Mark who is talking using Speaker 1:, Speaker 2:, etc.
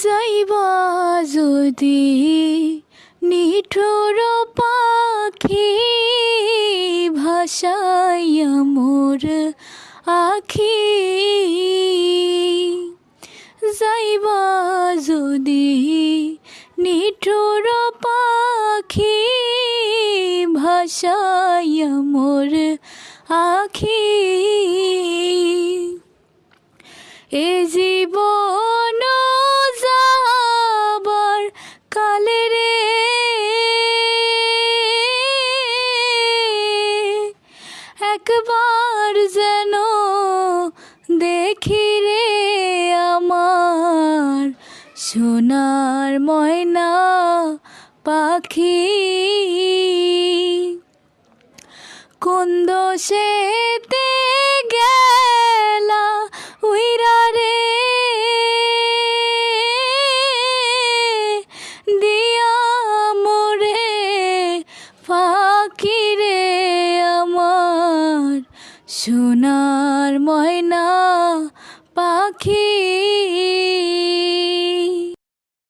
Speaker 1: যাইবা যদি নিঠুর পাখি ভাসাইয়া মোর আখি, যাইবা যদি নিঠুর পাখি ভাসাইয়া মোর আখি, এ জীবন যাবার কালে রে একবার যেন দেখি রে আমার সোনার ময়না পাখি। কোন দোষেতে গেলা উইরা রে দিয়া মোরে ফাঁকি রে আমার সোনার ময়না পাখি।